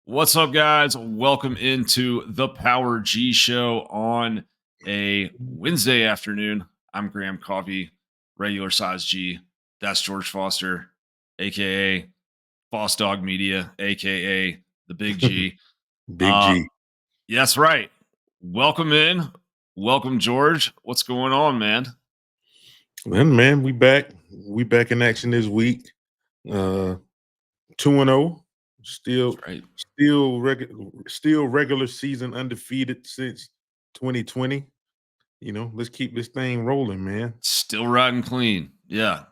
What's up, guys? Welcome into the Power G Show on a Wednesday afternoon. I'm Graham Coffee, regular size G. That's George Foster, aka Boss Dog Media, aka the Big G. Big G. Yeah, that's right. Welcome in. Welcome, George. What's going on, man? Man, we back. We back in action this week. 2-0. Still That's right. still regular season undefeated since 2020. Let's keep this thing rolling, man. Still riding clean. Yeah.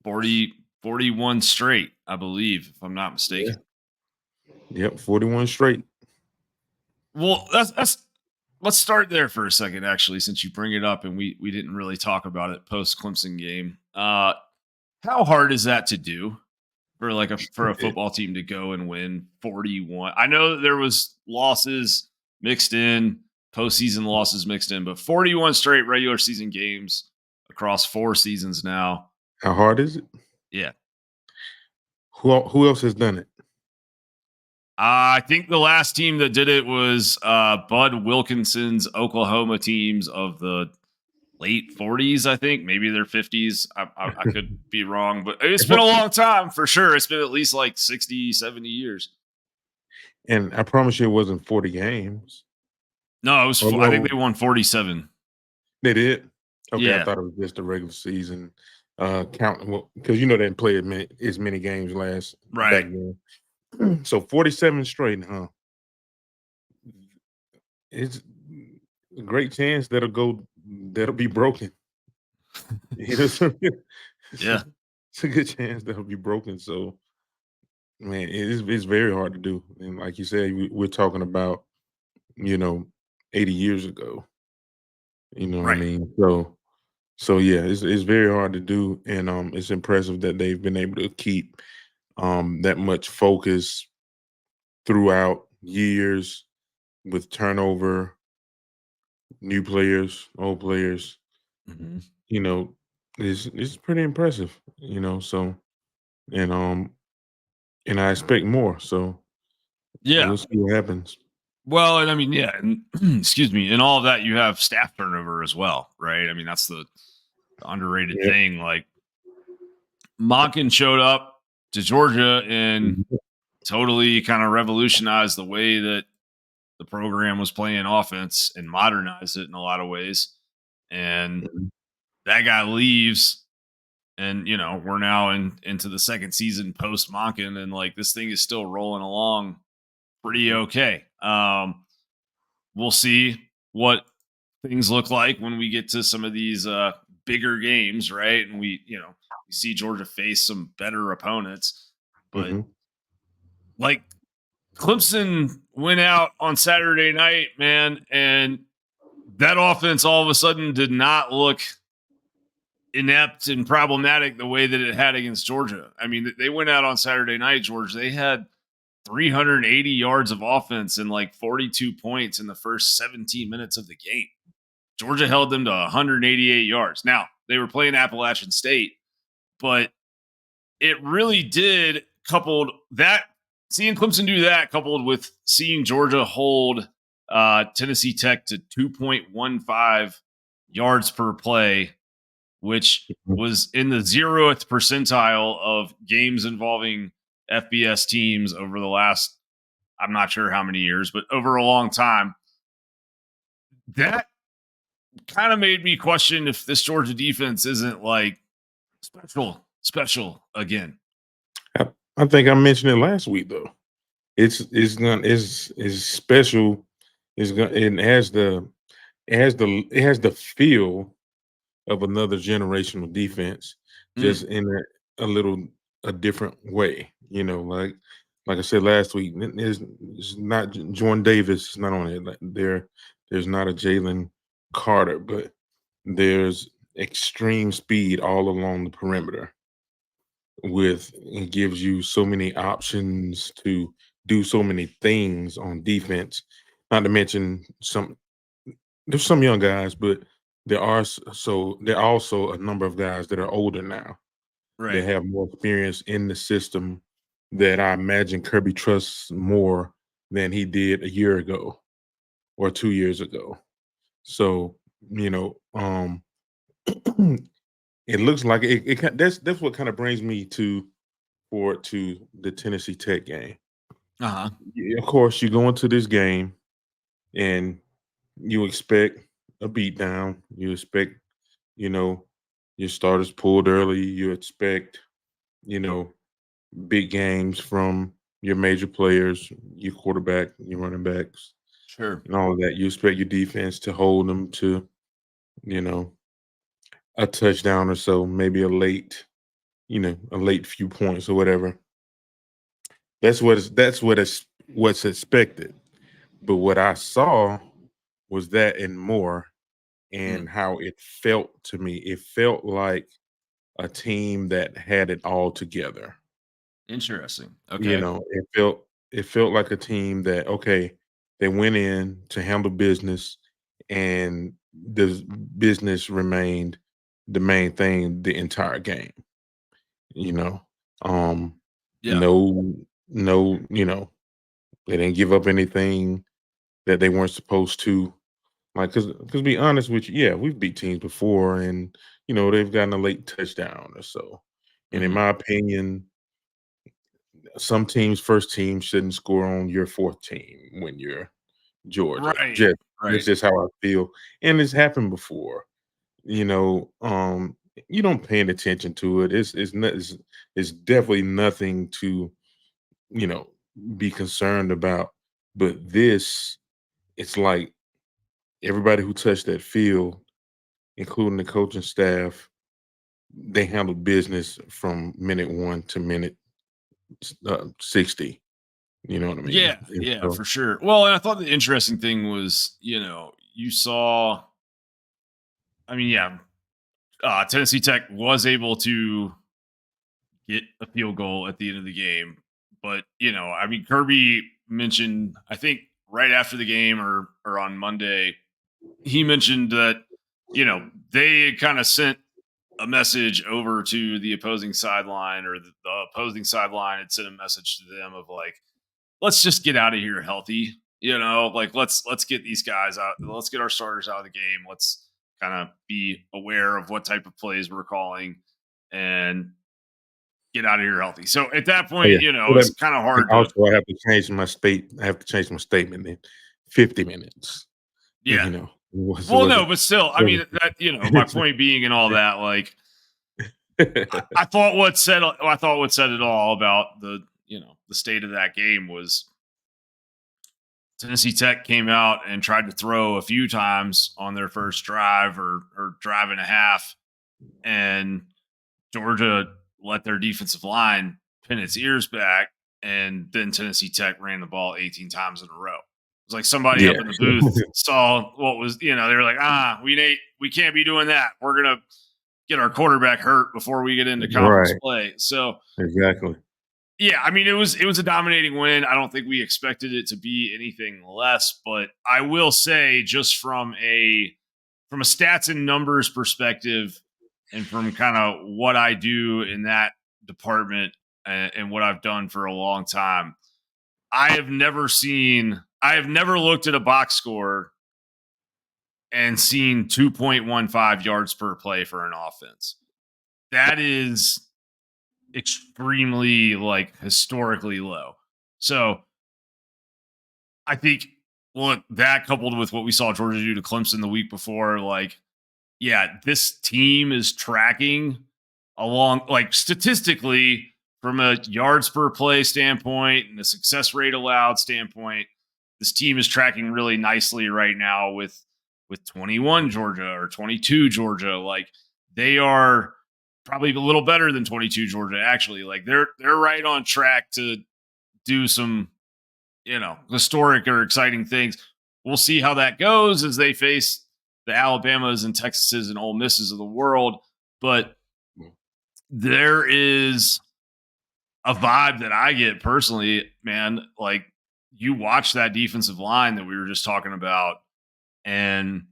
41 straight, I believe, if I'm not Yeah. mistaken. Yep, 41 straight. Well, that's let's start there for a second, actually, since you bring it up and we didn't really talk about it post Clemson game. How hard is that to do for a football team to go and win 41? I know that there was losses mixed in, postseason losses mixed in, but 41 straight regular season games across 4 seasons now. How hard is it? Yeah. Who else has done it? I think the last team that did it was Bud Wilkinson's Oklahoma teams of the late 40s, I think. Maybe their 50s. I could be wrong, but it's been a long time for sure. It's been at least like 60, 70 years. And I promise you it wasn't 40 games. No, it was. I think they won 47. They did? Okay, I Yeah. thought it was just the regular season. Count because they didn't play as many games back then. So 47 straight, huh? It's a great chance that'll be broken. It's Yeah. a good chance that'll be broken. So, man, it's very hard to do. And like you said, we're talking about, you know, 80 years ago. You know what I Right. mean? So yeah, it's very hard to do, and it's impressive that they've been able to keep that much focus throughout years with turnover, new players, old players. Mhm. You know, it's pretty impressive. So and and I expect more. So Yeah. we'll see what happens. Well, and I mean, yeah, and excuse me, and all of that, you have staff turnover as well, right? I mean, that's the underrated Yep. thing. Like Monken showed up to Georgia and Mhm. totally kind of revolutionized the way that the program was playing offense and modernized it in a lot of ways. And Mhm. that guy leaves, and we're now into the second season post Monken, and like this thing is still rolling along pretty okay. We'll see what things look like when we get to some of these bigger games, right? And we see Georgia face some better opponents, but Mhm. like Clemson went out on Saturday night, man, and that offense all of a sudden did not look inept and problematic the way that it had against Georgia. I mean, they went out on Saturday night, George. They had 380 yards of offense and like 42 points in the first 17 minutes of the game. Georgia held them to 188 yards. Now, they were playing Appalachian State, but it really did coupled that seeing Clemson do that coupled with seeing Georgia hold Tennessee Tech to 2.15 yards per play, which was in the 0th percentile of games involving FBS teams over the last, I'm not sure how many years, but over a long time. That kind of made me question if this Georgia defense isn't like special again. I think I mentioned it last week though. It's special. It has the feel of another generational defense, Mm, just in a little a different way. Like I said last week, it's not Jordan Davis is not on it. Like there's not a Jalen Carter, but there's extreme speed all along the perimeter. It gives you so many options to do so many things on defense. Not to mention there's some young guys, but there are also a number of guys that are older now. They right. have more experience in the system that I imagine Kirby trusts more than he did a year ago or 2 years ago. So, you know, it looks like that's what kind of brings me to forward to the Tennessee Tech game. Uh-huh. Yeah, of course, you go into this game and you expect a beat down. You expect, you know, your starters pulled early. You expect, you know, big games from your major players, your quarterback, your running backs, Sure. and all of that. You expect your defense to hold them to, you know, a touchdown or so, maybe a late few points or whatever. What's expected. But what I saw was that and more, Mm, and how it felt to me. It felt like a team that had it all together. interesting. You Okay. know, it felt like a team that, okay, they went in to handle business, and the business remained the main thing the entire game. You know, um, Yeah. no, no, they didn't give up anything that they weren't supposed to. Like, cause be honest with you, yeah, we've beat teams before, and they've gotten a late touchdown or so. And in Mhm. my opinion, some teams' first team shouldn't score on your fourth team when you're Georgia. Right. Just Right. That's just how I feel, and it's happened before. You know, you don't paying attention to it. It's definitely nothing to you know be concerned about. But this, it's like everybody who touched that field, including the coaching staff, they handled business from minute one to minute 60. You know what I Yeah. mean? And Yeah, so, for sure. Well, and I thought the interesting thing was, you saw, I mean, yeah, Tennessee Tech was able to get a field goal at the end of the game. But, I mean, Kirby mentioned, I think right after the game or on Monday, he mentioned that, they kind of sent a message over to the opposing sideline, or the opposing sideline had sent a message to them of like, let's just get out of here healthy. Like let's get these guys out. Let's get our starters out of the game. Let's kind of be aware of what type of plays we're calling and get out of here healthy. So at that oh point, yeah. Well, it's kind of and hard to, also, I have to change my statement in 50 minutes. yeah. It Well, no, wasn't. but still, I mean, wasn't- that, my point being and all that, like, I thought what said it all about the state of that game was Tennessee Tech came out and tried to throw a few times on their first drive or drive and a half, and Georgia let their defensive line pin its ears back, and then Tennessee Tech ran the ball 18 times in a row. It was like somebody Yeah. up in the booth saw what was, they were like, we can't be doing that. We're gonna get our quarterback hurt before we get into conference Right. play. So Exactly. yeah, I mean it was a dominating win. I don't think we expected it to be anything less, but I will say just from a stats and numbers perspective, and from kind of what I do in that department, and what I've done for a long time, I have never looked at a box score and seen 2.15 yards per play for an offense. That is extremely, like, historically low. So I think, look, that coupled with what we saw Georgia do to Clemson the week before, like, yeah, this team is tracking along, like, statistically, from a yards per play standpoint and a success rate allowed standpoint. This team is tracking really nicely right now with 21 Georgia or 22 Georgia. Like, they are probably a little better than 22 Georgia. Actually, like, they're right on track to do some historic or exciting things. We'll see how that goes as they face the Alabamas and Texases and Ole Misses of the world. But there is a vibe that I get personally, man. Like, you watch that defensive line that we were just talking about, and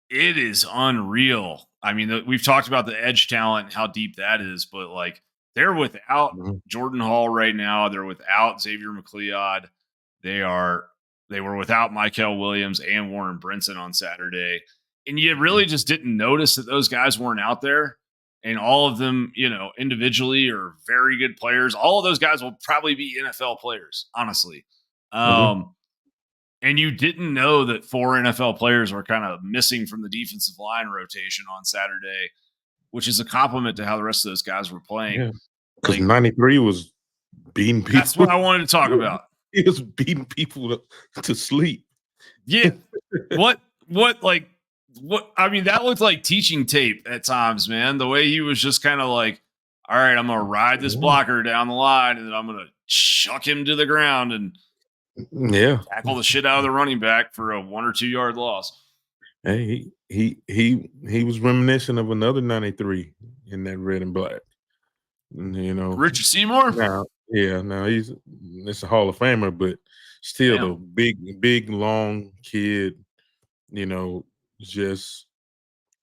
it is unreal. I mean, we've talked about the edge talent and how deep that is, but like, they're without Mhm. Jordan Hall right now. They're without Xavier McLeod. They were without Michael Williams and Warren Brinson on Saturday, and you really just didn't notice that those guys weren't out there. And all of them, individually are very good players. All of those guys will probably be NFL players, honestly. Mhm. And you didn't know that 4 NFL players were kind of missing from the defensive line rotation on Saturday, which is a compliment to how the rest of those guys were playing. Yeah, because Like, 93 was beating that's people. what I wanted to talk about. He was beating people to sleep. Yeah. What I mean, that looked like teaching tape at times, man. The way he was just kind of like, all right, I'm gonna ride this Yeah. blocker down the line and then I'm gonna chuck him to the ground and Yeah. tackle the shit out of the running back for a 1 or 2 yard loss. Hey, he was reminiscent of another 93 in that red and black. Richard Seymour? Now it's a Hall of Famer, but still Damn. a big, long kid, you know, just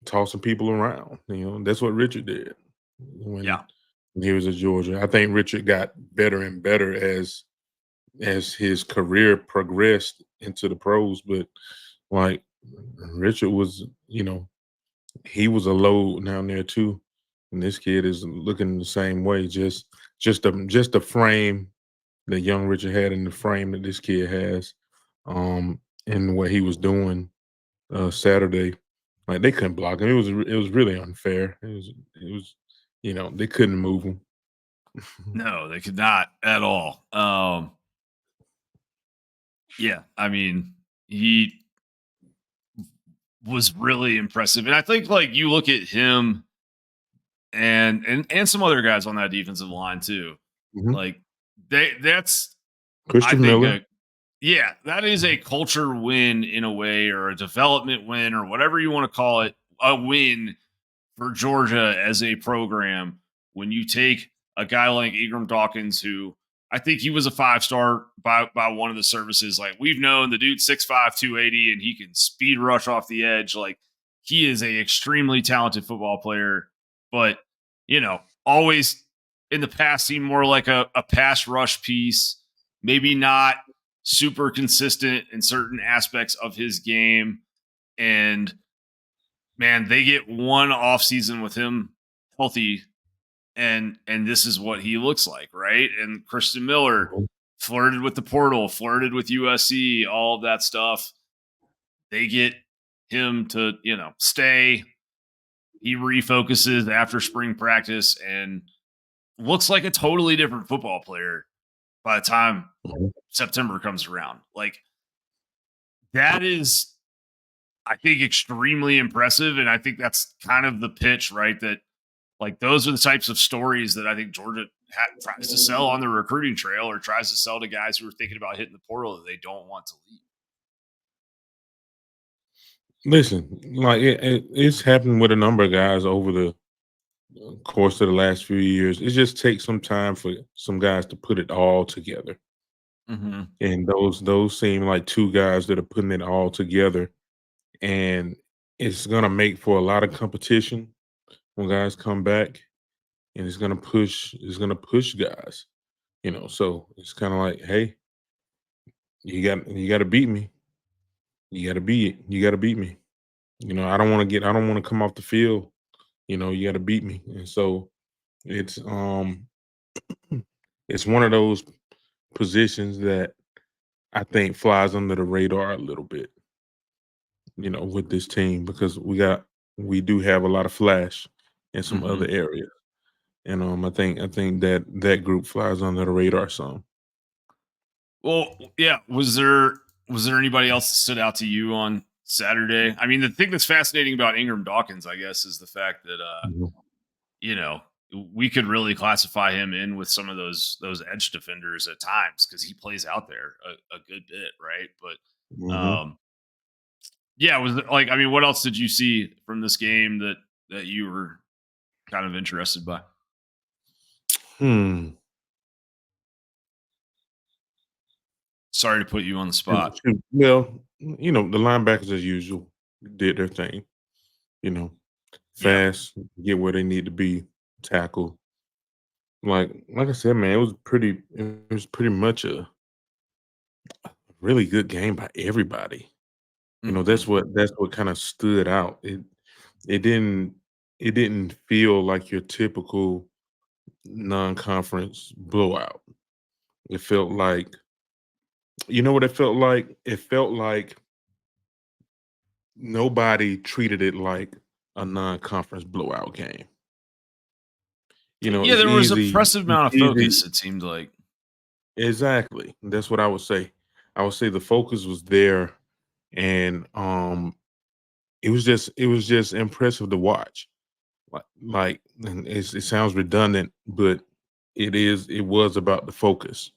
tossing people around. That's what Richard did when Yeah. when he was at Georgia. I think Richard got better and better as his career progressed into the pros, but like Richard was, he was a load down there too. And this kid is looking the same way, just the frame that young Richard had in the frame that this kid has, and what he was doing Saturday. Like they couldn't block him. It was really unfair. It was they couldn't move him. No, they could not at all. Yeah, I mean, he was really impressive. And I think like you look at him and some other guys on that defensive line too. Mhm. Like that's I Christian think Miller. yeah, that is a culture win in a way, or a development win, or whatever you want to call it, a win for Georgia as a program when you take a guy like Ingram Dawkins, who I think he was a 5-star by one of the services. Like, we've known the dude's 6'5", 280, and he can speed rush off the edge. Like, he is a extremely talented football player, but always in the past seemed more like a pass rush piece, maybe not super consistent in certain aspects of his game. And man, they get one off season with him healthy, and this is what he looks like, right? And Christian Miller Mhm. flirted with the portal, flirted with USC, all of that stuff. They get him to, stay. He refocuses after spring practice and looks like a totally different football player by the time Mhm. September comes around. Like, that is, I think, extremely impressive. And I think that's kind of the pitch, right? That like those are the types of stories that I think Georgia tries to sell on the recruiting trail, or tries to sell to guys who are thinking about hitting the portal that they don't want to leave. Listen, like it's happened with a number of guys over the course of the last few years. It just takes some time for some guys to put it all together. Mm-hmm. And those seem like two guys that are putting it all together. And it's gonna make for a lot of competition when guys come back, and it's gonna push guys. So it's kind of like, hey, you gotta beat me. You gotta beat me. I don't want to come off the field. You gotta beat me. And so it's it's one of those positions that I think flies under the radar a little bit, with this team, because we do have a lot of flash in some Mm-hmm. other areas. And I think that group flies under the radar some. Well, yeah. Was there anybody else that stood out to you on Saturday? I mean, the thing that's fascinating about Ingram Dawkins, I guess, is the fact that Mhm. you know, we could really classify him in with some of those edge defenders at times, because he plays out there a good bit, right? But Mhm. yeah, was it, like, I mean, what else did you see from this game that you were kind of interested by? Hmm. Sorry to put you on the Shoot, spot. shoot. Well, the linebackers as usual did their thing. You know, Yeah. fast, get where they need to be, tackle. Like I said, man, it was pretty much really good game by everybody. Mhm. That's what kind of stood out. It didn't it didn't feel like your typical non-conference blowout. It felt like, you know what it felt like? It felt like nobody treated it like a non-conference blowout game. Yeah, It's there was a easy. impressive It's amount of easy. focus, it seemed like. Exactly. That's what I would say. I would say the focus was there, and it was just impressive to watch. And it sounds redundant, but it was about the focus.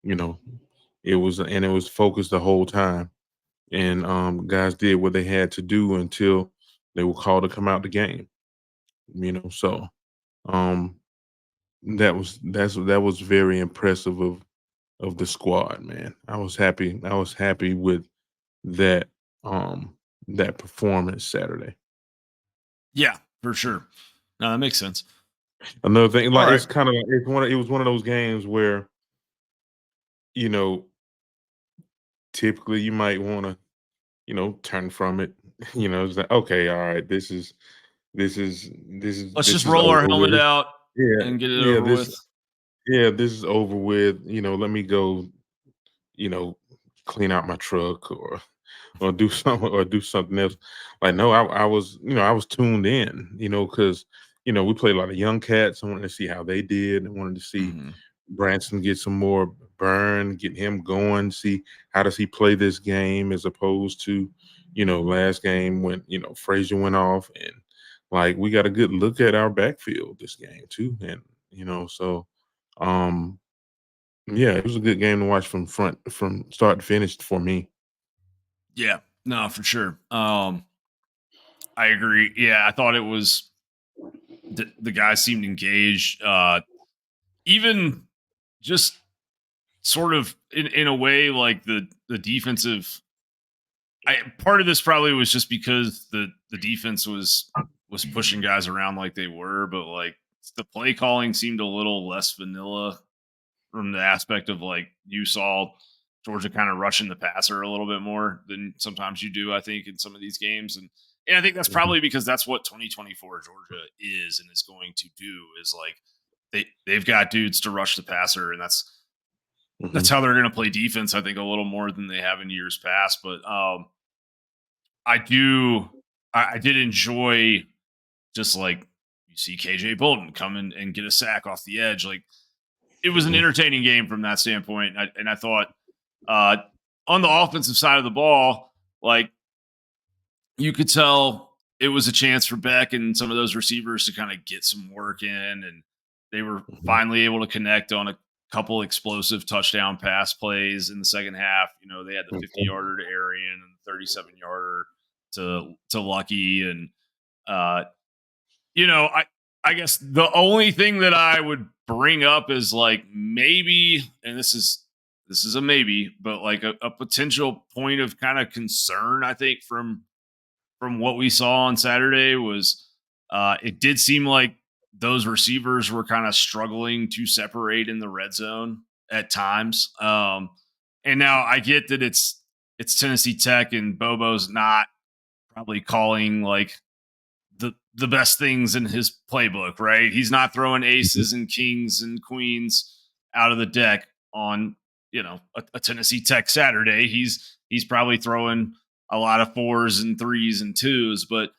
You know, it was focused the whole time, and guys did what they had to do until they were called to come out the game. So um, that was very impressive of the squad, man. I was happy. I was happy with that um that performance Saturday. Yeah, for sure. No, that makes sense. Another thing, All like right. it's kind of it was one of those games where, you know, typically you might want to, turn from it. It's like, okay, all right, Let's this just is roll our over helmet with. out Yeah, and get it yeah, over this with. yeah, this is over with. Let me go, you know, clean out my truck or do something else. Like, no, I was, I was tuned in, because we played a lot of young cats. I wanted to see how they did. I wanted to see Mhm. Branson get some more burn, get him going, see how does he play this game as opposed to, last game when, Frazier went off. And like we got a good look at our backfield this game too. And, so um yeah, it was a good game to watch from start to finish for me. Yeah. No, for sure. I agree. Yeah, I thought it was the guys seemed engaged. Even just sort of in a way like the defensive I part of this probably was just because the defense was pushing guys around like they were, but like the play calling seemed a little less vanilla from the aspect of like you saw Georgia kind of rushing the passer a little bit more than sometimes you do, I think, in some of these games. And I think that's Mhm, probably because that's what 2024 Georgia is and is going to do is like they've got dudes to rush the passer, and that's mhm, how they're going to play defense. I think a little more than they have in years past. But I do, I did enjoy just like you see KJ Bolton come in and get a sack off the edge. Like it was an mhm, entertaining game from that standpoint. And I thought uh, on the offensive side of the ball, like you could tell it was a chance for Beck and some of those receivers to kind of get some work in, and they were mhm, finally able to connect on a couple explosive touchdown pass plays in the second half. They had the 50 mhm. yarder to Arian and the 37 yarder to Lucky, and uh, I guess the only thing that I would bring up is like maybe, and this is a maybe, but like a potential point of kind of concern, I think, from what we saw on Saturday was it did seem like those receivers were kind of struggling to separate in the red zone at times. And now I get that it's Tennessee Tech and Bobo's not probably calling like the best things in his playbook, right? He's not throwing Mhm, aces and kings and queens out of the deck on a Tennessee Tech Saturday. He's probably throwing a lot of fours and threes and twos, but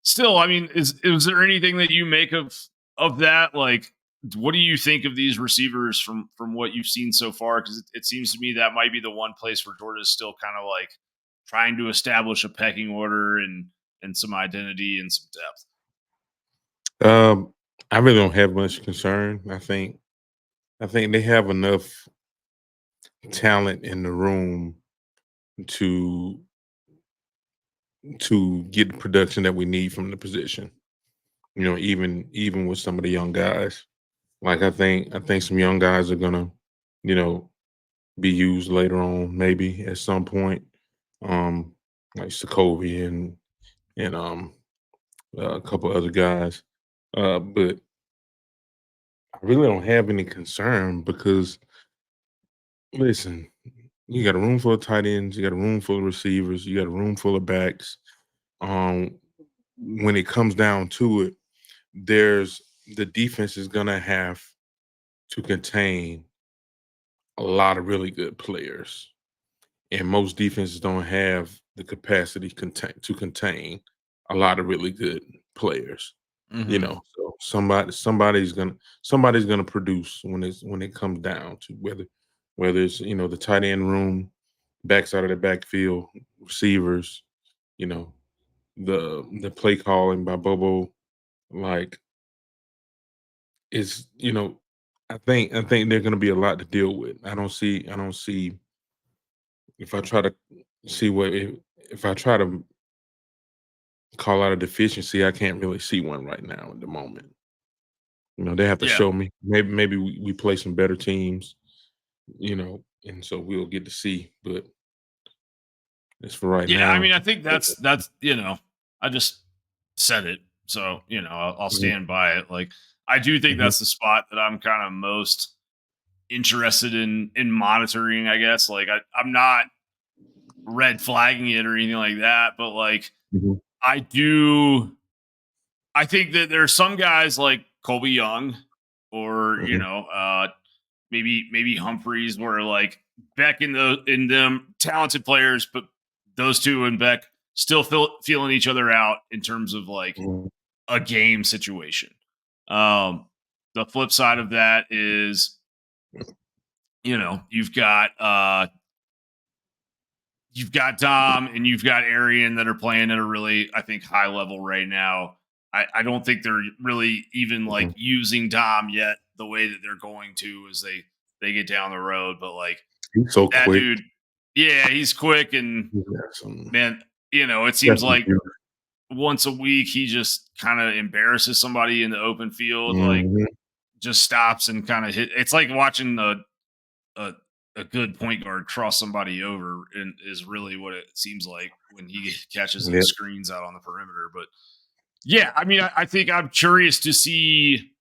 still, I mean, is there anything that you make of that? Like, what do you think of these receivers from what you've seen so far? Because it seems to me that might be the one place where Georgia's still kind of like trying to establish a pecking order and some identity and some depth. Um, I really don't have much concern. I think they have enough talent in the room to get the production that we need from the position. Even with some of the young guys. Like I think some young guys are gonna, you know, be used later on, maybe at some point. Um, like Sokovia and a couple other guys. But I really don't have any concern because listen. you got a room full of tight ends, you got a room full of receivers, you got a room full of backs. Um, when it comes down to it, there's the defense is gonna have to contain a lot of really good players, and most defenses don't have the capacity to contain a lot of really good players. You Mhm. know, so somebody's gonna produce when it comes down to whether it's the tight end room, backside of the backfield, receivers, you know, the play calling by Bobo, like it's I think they're gonna be a lot to deal with. I don't see if I try to see what if I try to call out a deficiency, I can't really see one right now at the moment. They have to Yeah. show me. Maybe we play some better teams, and so we'll get to see. But as for right Yeah, I now, mean, I think that's I just said it. So, I'll mhm, stand by it. Like, I do think mhm, that's the spot that I'm kind of most interested in monitoring, I guess. Like, I'm not red flagging it or anything like that, but like mhm, I do I think that there are some guys like Colby Young or, mhm, maybe Humphreys where like Beck in them talented players, but those two and Beck still feeling each other out in terms of like mhm, a game situation. Um, the flip side of that is, you've got Dom and you've got Arian that are playing at a really, I think, high level right now. I don't think they're really even like mhm. using Dom yet the way that they're going to as they get down the road. But like He's so that quick. dude, yeah, he's quick and He's got some man, it got seems some like juice. once a week he just kind of embarrasses somebody in the open field, like Mhm. just stops and kind of hit. It's like watching a a good point guard cross somebody over and is really what it seems like when he catches Yeah. those screens out on the perimeter. But yeah, I mean, I think I'm curious to see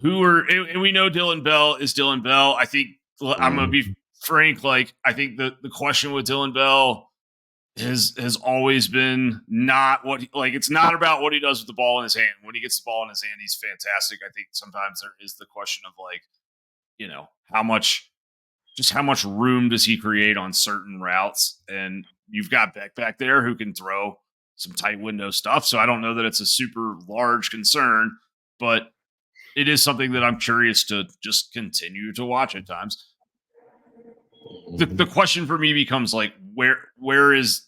and we know Dylan Bell is Dylan Bell. I think I'm gonna be Mhm. frank. Like, I think the question with Dylan Bell has always been not like it's not about what he does with the ball in his hand. When he gets the ball in his hand, he's fantastic. I think sometimes there is the question of like, how much just how much room does he create on certain routes? And you've got Beck back there who can throw some tight window stuff. So I don't know that it's a super large concern, but it is something that I'm curious to just continue to watch at times. The Mhm. question for me becomes like where does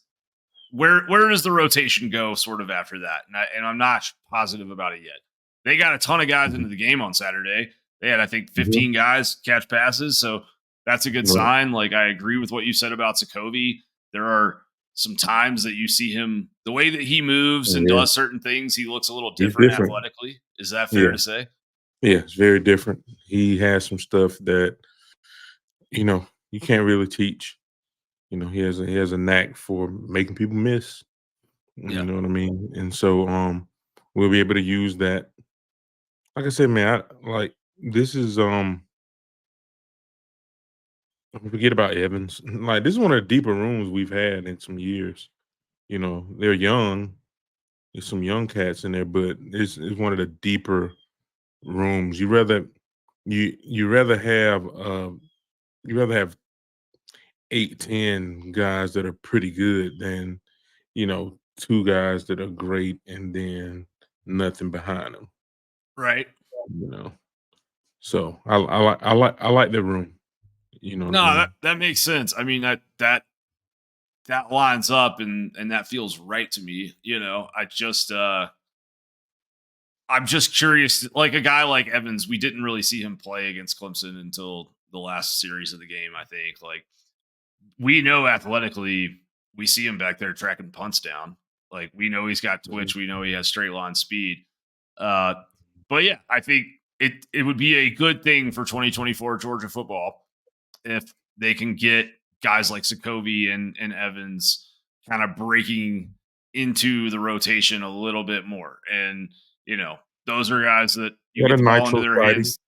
the rotation go sort of after that? And I'm not positive about it yet. They got a ton of guys Mhm. into the game on Saturday. They had, I think, Mhm. 15 guys catch passes. So that's a good Right. sign. Like, I agree with what you said about Sokovie. There are some times that you see him, the way that he moves and Yeah. does certain things, he looks a little He's different different. athletically. Is that fair Yeah. to say? Yeah. It's very different. He has some stuff that you can't really teach. He has a knack for making people miss. You Yeah. know what I mean? And so we'll be able to use that. Like I said, man, this is forget about Evans. Like, this is one of the deeper rooms we've had in some years. They're young. There's some young cats in there, but it's one of the deeper rooms. You rather have 8, 10 guys that are pretty good than, two guys that are great and then nothing behind them, Right. you know. So I like the room. You know what I No, that, mean? that makes sense. I mean, that lines up and that feels right to me. I'm just curious, like a guy like Evans, we didn't really see him play against Clemson until the last series of the game, I think. Like, we know athletically, we see him back there tracking punts down. Like, we know he's got Mhm. twitch, we know he has straight line speed. Uh but yeah, I think it would be a good thing for 2024 Georgia football if they can get guys like Sokovie and Evans kind of breaking into the rotation a little bit more. And, you know, those are guys that you Got get a the ball into nitro their Friday. hands.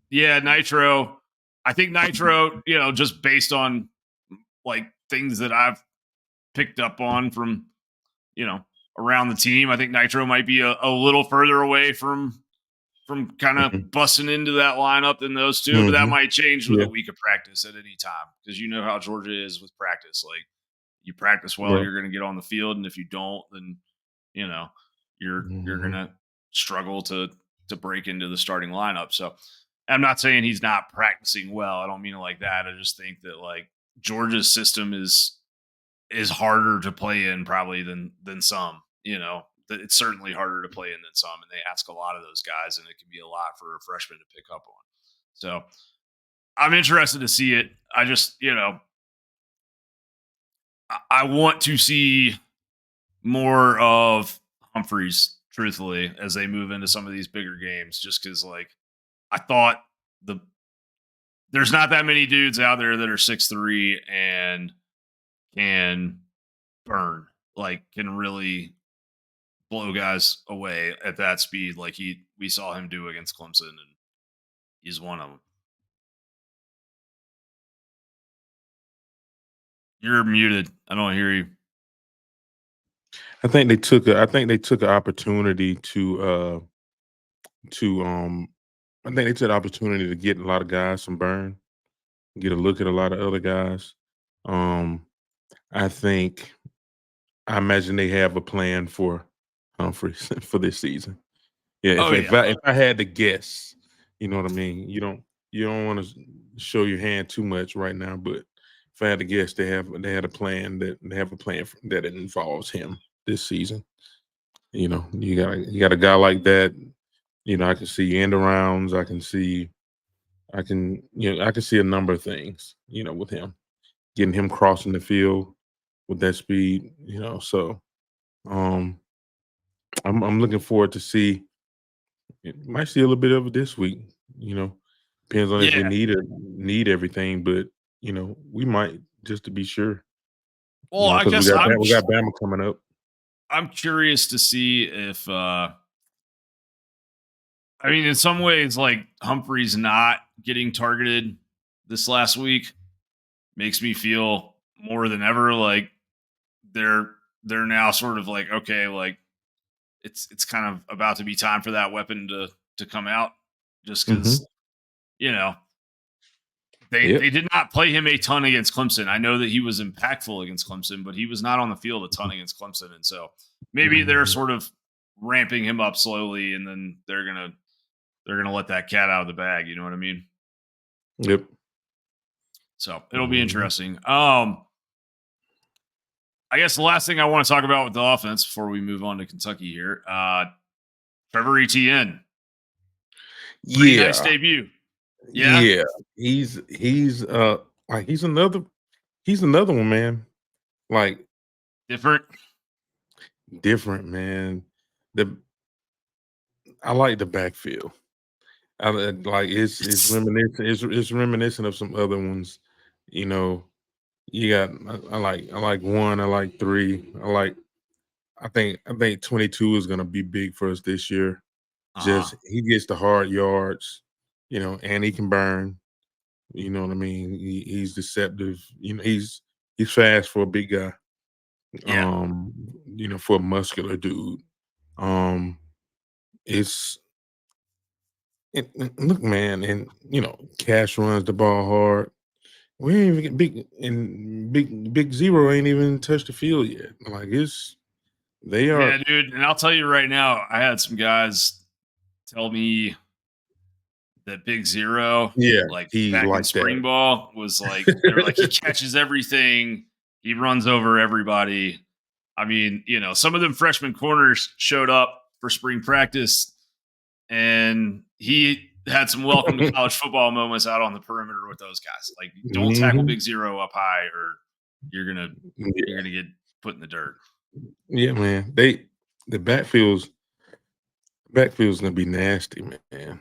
Yeah, Nitro. I think Nitro, just based on like things that I've picked up on from, you know, around the team, I think Nitro might be a little further away from kind of Mhm. busting into that lineup than those two, but that Mhm. might change with Yeah. a week of practice at any time because you know how Georgia is with practice. Like you practice well, Right. you're going to get on the field, and if you don't, then you know you're going Mhm. to struggle to break into the starting lineup. So I'm not saying he's not practicing well. I don't mean it like that. I just think that like Georgia's system is harder to play in probably than some. It's certainly harder to play in than some, and they ask a lot of those guys, and it can be a lot for a freshman to pick up on. So I'm interested to see it. I just, I want to see more of Humphreys, truthfully, as they move into some of these bigger games, just because, like, I thought the there's not that many dudes out there that are 6'3" and can burn, like, can really blow guys away at that speed, like we saw him do against Clemson, and he's one of them. You're muted. I don't hear you. I think they took an opportunity to I think they took an opportunity to get a lot of guys some burn, get a look at a lot of other guys. Um, I think I imagine they have a plan for Humphreys for this season. Yeah, Oh yeah, if I had to guess, you know what I mean. You don't want to show your hand too much right now, but if I had to guess, they had a plan that they have a plan that involves him this season. You know, you got a guy like that. You know, I can see end arounds. I can see a number of things. You know, with him getting him crossing the field with that speed. You know, so um, I'm looking forward to see. Might see a little bit of it this week. You know, depends on if we yeah. need everything, but you know, we might just to be sure. Well, You know, I because guess We got Bama coming up. I'm curious to see if I mean, in some ways, like Humphreys not getting targeted this last week makes me feel more than ever like they're they're now sort of like, okay, like it's kind of about to be time for that weapon to come out, just Hmm. because you know they Yep. did not play him a ton against Clemson. I know that he was impactful against Clemson, but he was not on the field a ton against Clemson, and so maybe they're Hmm. sort of ramping him up slowly, and then they're gonna let that cat out of the bag. You know what I mean? Yep. So it'll be Hmm. interesting. I guess the last thing I want to talk about with the offense before we move on to Kentucky here, Trevor Etienne, pretty nice Yeah. debut. Yeah, Yeah. He's like he's another one, man. Like different. different, man. The I like the backfield. Like it's reminiscent. It's reminiscent of some other ones. You know, you got I like one. I like three. I think 22 is gonna be big for us this year. Uh huh. Just he gets the hard yards, you know, and he can burn. You know what I mean? He's deceptive. You know, he's fast for a big guy. Yeah, You know, for a muscular dude. Um, it's look, man, and you know, Cash runs the ball hard. We ain't even get big zero ain't even touched the field yet. Like they are yeah, dude. And I'll tell you right now, I had some guys tell me that Big Zero, yeah, like he's back in like spring that. ball, was like they were like he catches everything, he runs over everybody. I mean, some of them freshman corners showed up for spring practice, and he had some welcome to college football moments out on the perimeter with those guys. Like, don't tackle Hmm. Big Zero up high, or you're gonna you're Yeah, gonna get put in the dirt. yeah, man. The backfield's gonna be nasty, man.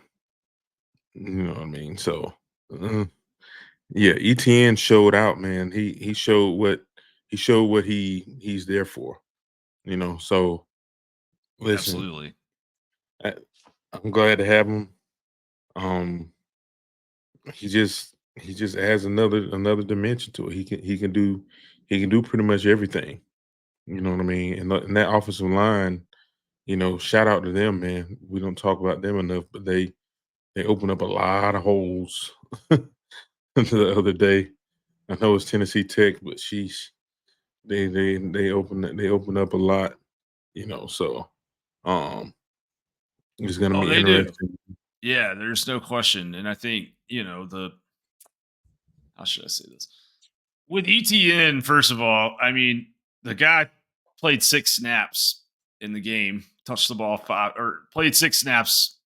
You know what I mean? So, uh, yeah, ETN showed out, man. He showed what he's there for. You know, so listen, Absolutely. I, I'm glad to have him. Um, he just adds another dimension to it. He can do pretty much everything. You know what I mean? And that offensive line, shout out to them, man. We don't talk about them enough, but they open up a lot of holes the other day. I know it's Tennessee Tech, but sheesh, they open up a lot, So um, it's gonna Oh, be they do. interesting. Yeah, there's no question. And I think, the how should I say this? With ETN, first of all, I mean, the guy played 6 snaps in the game, touched the ball 5 or played 6 snaps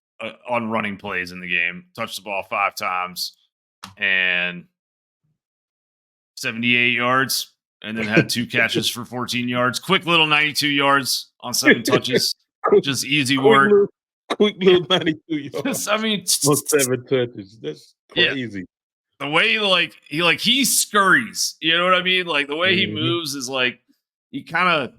on running plays in the game, touched the ball 5 times and 78 yards, and then had 2 catches for 14 yards. Quick little 92 yards on 7 touches. quick, Just easy quick work. little, quick Yeah. little 92 Just, I yards mean, on 7 touches. That's yeah. crazy. The way he scurries, you know what I mean? Like the way he Mhm. moves is like he kind of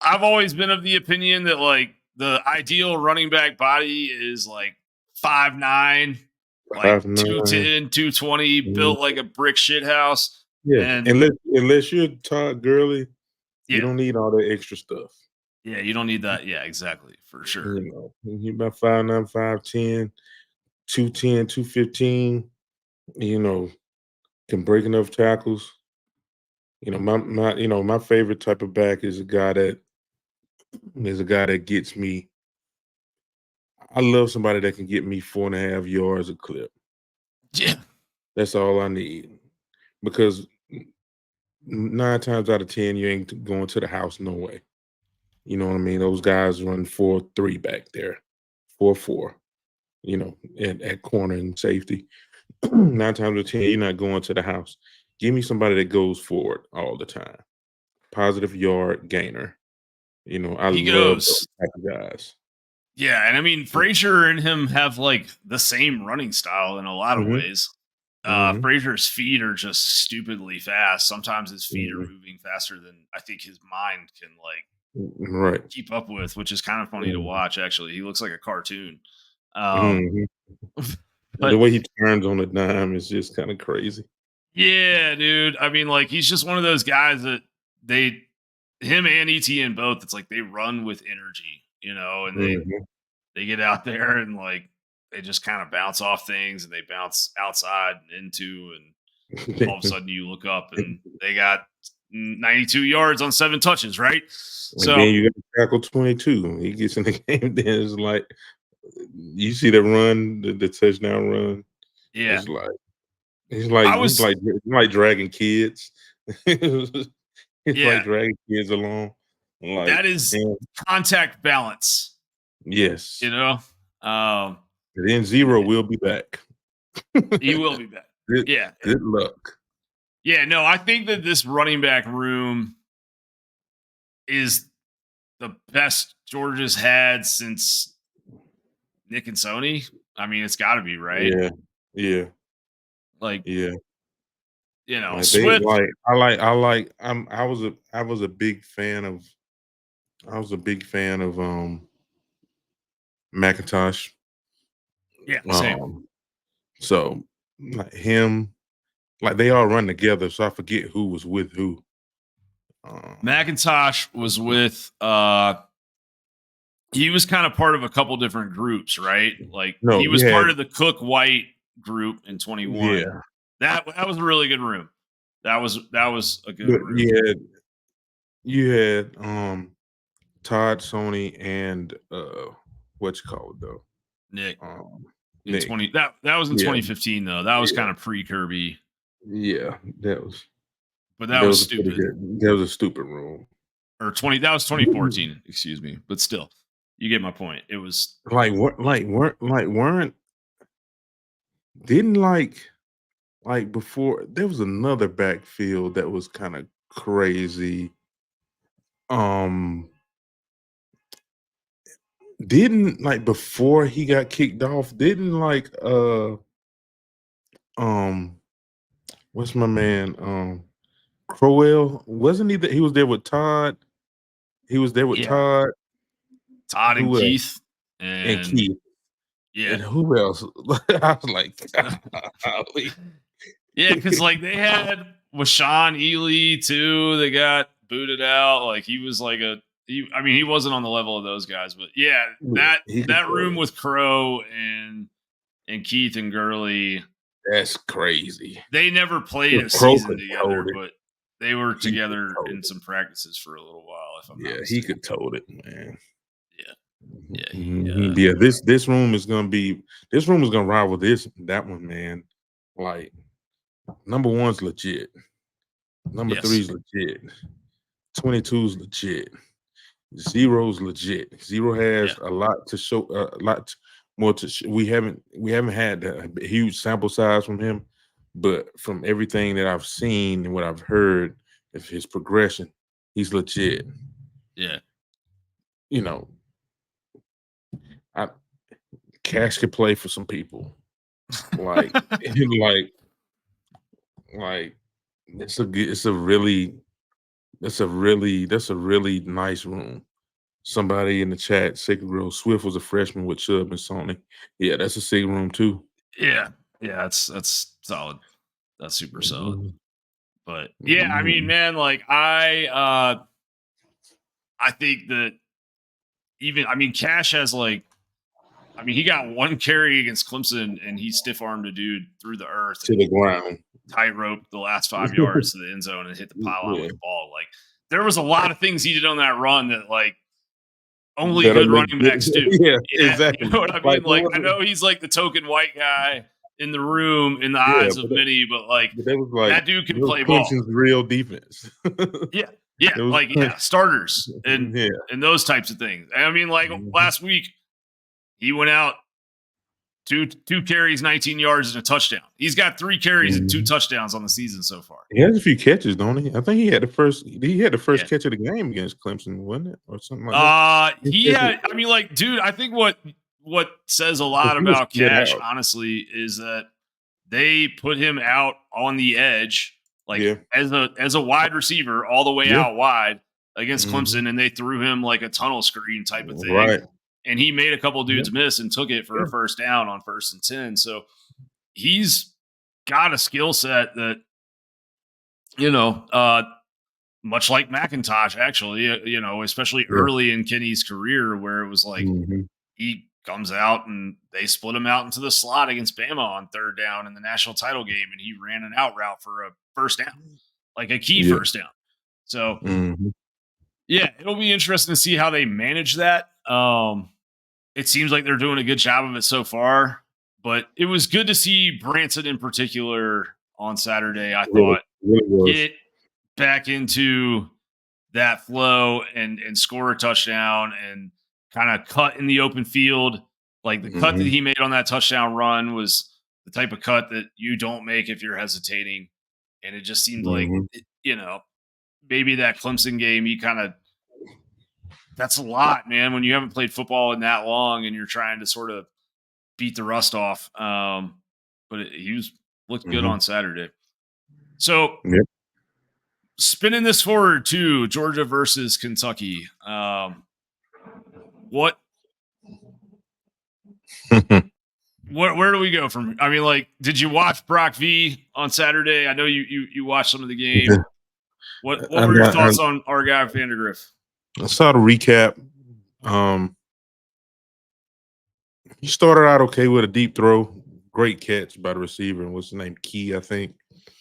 I've always been of the opinion that like the ideal running back body is like 5'9", like 5'9". 210, 220, built like a brick shit house. Yeah, And unless you're Todd Gurley, you yeah, don't need all that extra stuff. yeah, you don't need that. Yeah, exactly. For sure. He about 5'9", 5'10", 210, 215. You know, can break enough tackles. My favorite type of back is a guy that gets me. I love somebody that can get me 4.5 yards a clip. Yeah. That's all I need because 9 times out of 10 you ain't going to the house no way. You know what I mean? Those guys run 4-3 back there, 4-4. At corner and safety. 9 times out of 10, you're not going to the house. Give me somebody that goes forward all the time. Positive yard gainer. I He love those goes. type of guys. Yeah, and I mean Frazier and him have like the same running style in a lot of Mm-hmm. ways. Mm-hmm. Frazier's feet are just stupidly fast. Sometimes his feet are Mm-hmm. moving faster than I think his mind can like Right. keep up with, which is kind of funny to Mm-hmm. watch. Actually, he looks like a cartoon. Um, Mm-hmm. The but way he turns on a dime is just kind of crazy. yeah, dude. I mean, like he's just one of those guys that they, him and ETN both. It's like they run with energy, and Mm-hmm. they get out there and like they just kind of bounce off things and they bounce outside and into, and all of a sudden you look up and they got 92 yards on 7 touches, right? And So then you got to tackle 22. He gets in the game. Then it's like you see the run, the touchdown run. yeah, It's like he's like I he's was like he's like dragging kids. It's like yeah, dragging kids along. Like, that is damn, contact balance, you yes. know. Um, Then Zero will be back. he will be back. Good, Yeah, good luck. yeah. No, I think that this running back room is the best Georgia's had since Nick and Sony. I mean, it's got to be right. Yeah, yeah, Like yeah. Like they Swift. I was a big fan of McIntosh. Yeah, same. Um, so like him, like they all run together, so I forget who was with who. Um, McIntosh was with he was kind of part of a couple different groups, right? Like no, he was you had part of the Cook White group in 21. yeah, That was a really good room. That was a good but room. you had Todd, Sony, and what you call it though? Nick in Nick. 20 that was in Yeah, 2015 though. That was yeah, kind of pre Kirby, yeah. That was but that that was was a pretty stupid. good. That was a stupid room. Or 20 that was 2014, excuse me. But still, you get my point. It was Like what? Weren't didn't like before there was another backfield that was kind of crazy. Um, didn't like before he got kicked off. Didn't like um what's my man Crowell wasn't he that he was there with Todd? He was there with yeah, Todd. Todd and Who else? Keith And and Keith. yeah. And who else? I was like, golly. Yeah, because like they had Washawn Ely too. They got booted out. Like he was like I mean, he wasn't on the level of those guys, but yeah, Yeah, that he could that throw room it. with Crow and Keith and Gurley, That's crazy. they never played If a Crow season could tote together, it, but they were he could together tote in it. some practices for a little while, if I'm not Yeah, he mistaken. could tote it, man. Yeah, yeah, Yeah, this room is gonna be this room is gonna rival that one, man. Like number one's legit, number yes, three's legit, 22's legit, zero's legit. Zero yeah, has a lot to show, a lot more to. We haven't had a huge sample size from him, but from everything that I've seen and what I've heard of his progression, he's legit. yeah, You know, I Cash could play for some people. Like, like, like that's a really nice room. Somebody in the chat, Sacred Grove Swift was a freshman with Chubb and Sony. Yeah, that's a sick room too. yeah, yeah. That's solid. That's super solid. Mhm, But yeah, I mean, mhm. man, like I think that even I mean Cash has like I mean he got one carry against Clemson and he stiff armed a dude through the earth To and the ground. tightrope the last 5 yards to the end zone and hit the pylon with Yeah, the ball. Like there was a lot of things he did on that run that like only that'll good look running good. backs do. Yeah, Yeah, you exactly. know what I Like mean? what Like was I know it? he's like the token white guy in the room in the Yeah, eyes of many, but like but that was like that dude can it was play ball. Clemson's real defense. Yeah, yeah, It was like Clemson. yeah, starters Yeah. and those types of things. I mean, like Mhm, last week he went out two carries, 19 yards and a touchdown. He's got 3 carries and two mhm. touchdowns on the season so far. He has a few catches, don't he? I think he had the first Yeah. catch of the game against Clemson, wasn't it? Or something like that. His He catches had. I mean, like, dude, I think what says a 'cause lot he was about split Cash, out. honestly, is that they put him out on the edge, like Yeah. as a wide receiver, all the way Yeah. out wide against Mhm. Clemson, and they threw him like a tunnel screen type of thing, Right. and he made a couple Yep. dudes miss and took it for a Yeah. first down on 1st and 10. So he's got a skill set that you know, much like McIntosh, actually, especially Yeah. early in Kenny's career, where it was like Mhm. he comes out and they split him out into the slot against Bama on 3rd down in the national title game, and he ran an out route for a first down, like a key Yeah. first down. So Mhm. yeah, it'll be interesting to see how they manage that. It seems like they're doing a good job of it so far, but it was good to see Branson in particular on Saturday. I Really, thought really was. get back into that flow and score a touchdown and kind of cut in the open field. Like the cut that Mhm. he made on that touchdown run was the type of cut that you don't make if you're hesitating. And it just seemed like, Mhm. maybe that Clemson game, he kind of, that's a lot, man, when you haven't played football in that long and you're trying to sort of beat the rust off. But he was looked good Mhm. on Saturday. So Yep. spinning this forward to Georgia versus Kentucky. What where do we go from? I mean, like, did you watch Brock V on Saturday? I know you watched some of the game. What I, were your I, thoughts on our guy Vandergriff? I saw the recap. Um, he started out okay with a deep throw, great catch by the receiver. And what's his name? Key, I think.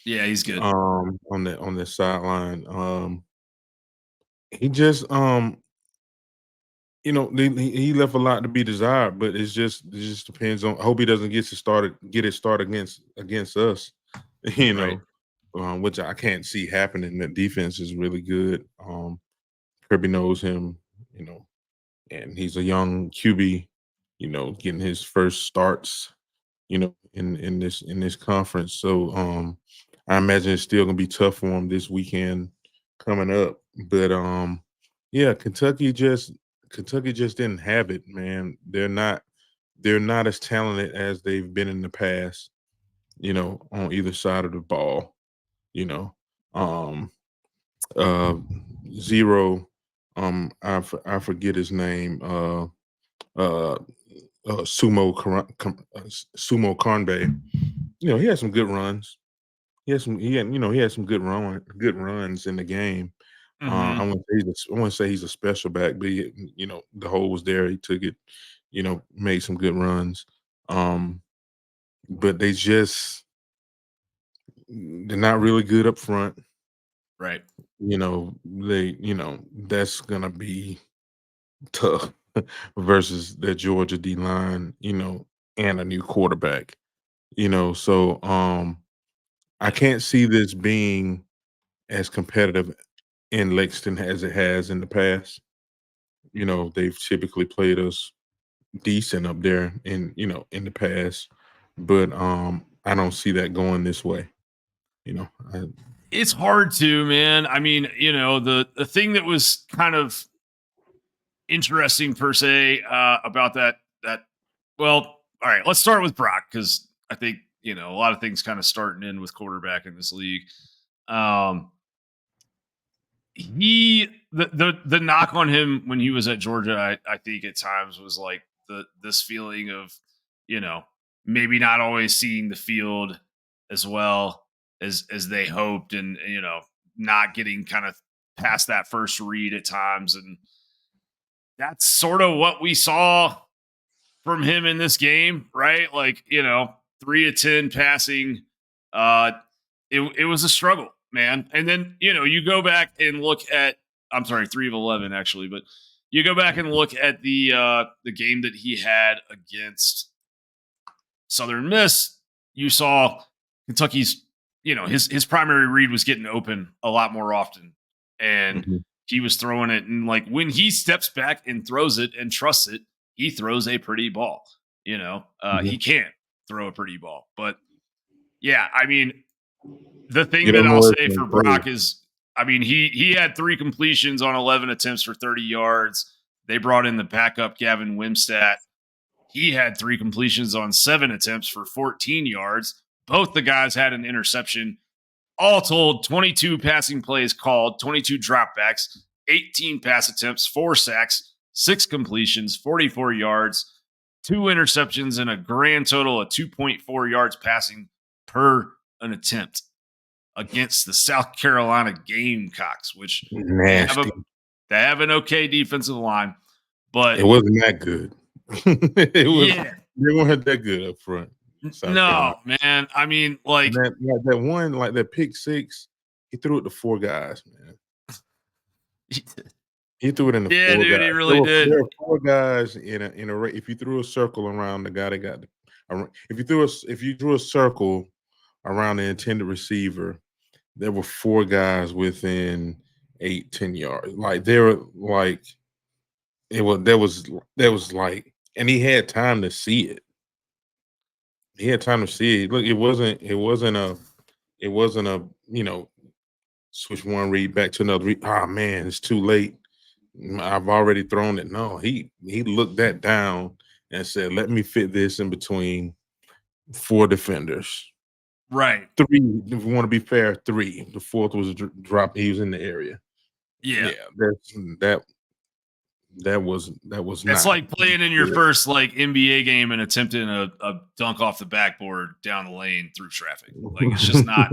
Yeah, he's good. On the sideline. He just he left a lot to be desired, but it just depends on. I hope he doesn't get it started against us, you Right. know, which I can't see happening. The defense is really good. Kirby knows him, you know, and he's a young QB, getting his first starts, in this conference. So I imagine it's still gonna be tough for him this weekend coming up. But yeah, Kentucky just didn't have it, man. They're not as talented as they've been in the past, on either side of the ball, you know. Um uh Zero, I forget his name, uh Sumo Sumo Conbe. He had some good runs. he had some good runs in the game. I Mhm. wouldn't say he's a special back, but the hole was there. He took it, made some good runs. But they're not really good up front. Right. That's gonna be tough versus the Georgia D line, and a new quarterback. So I Yeah. can't see this being as competitive in Lexington as it has in the past. They've typically played us decent up there in the past, but I don't see that going this way. You know, I, It's hard to, man. I mean, the thing that was kind of interesting per se about that. Well, all right, let's start with Brock because I think a lot of things kind of start and end with quarterback in this league. Um, the knock on him when he was at Georgia, I think at times was like this feeling of you know maybe not always seeing the field as well as they hoped, and not getting kind of past that first read at times, and that's sort of what we saw from him in this game, right? Like, 3 of 10 passing. Uh it was a struggle, man. And then, you go back and look at, I'm sorry, 3 of 11 actually, but you go back and look at the game that he had against Southern Miss, you saw Kentucky's, his primary read was getting open a lot more often. And Mhm, he was throwing it. And like when he steps back and throws it and trusts it, he throws a pretty ball. mhm. He can throw a pretty ball. But yeah, I mean, the You thing that don't I'll know if say it's for gonna Brock is, I mean, he had 3 completions on 11 attempts for 30 yards. They brought in the backup Gavin Wimstat. He had 3 completions on 7 attempts for 14 yards. Both the guys had an interception. All told, 22 passing plays called, 22 dropbacks, 18 pass attempts, 4 sacks, 6 completions, 44 yards, 2 interceptions, and a grand total of 2.4 yards passing per an attempt against the South Carolina Gamecocks, which they have a nasty. they have an okay defensive line, It but wasn't that good. yeah, They weren't that good up front, South Carolina. no, man. I mean, And like, that one, like that pick six, he threw it to 4 guys, man. He threw it in the yeah, 4 dude, guys. he There really were did. there were 4 guys in a ra if you threw a circle around the guy that got the if you drew a circle around the intended receiver, there were 4 guys within 8-10 yards. Like, they were like it was there was like and he had time to see it. He had time to see it. Look, it wasn't a, switch one read back to another read. Ah, man, it's too late. I've already thrown it. No, he looked that down and said, "Let me fit this in between 4 defenders. Right. 3, if we want to be fair, 3. The 4th was a drop. He was in the area. Yeah. Yeah, that was It's not like playing in your good. first like NBA game and attempting a dunk off the backboard down the lane through traffic. Like it's just not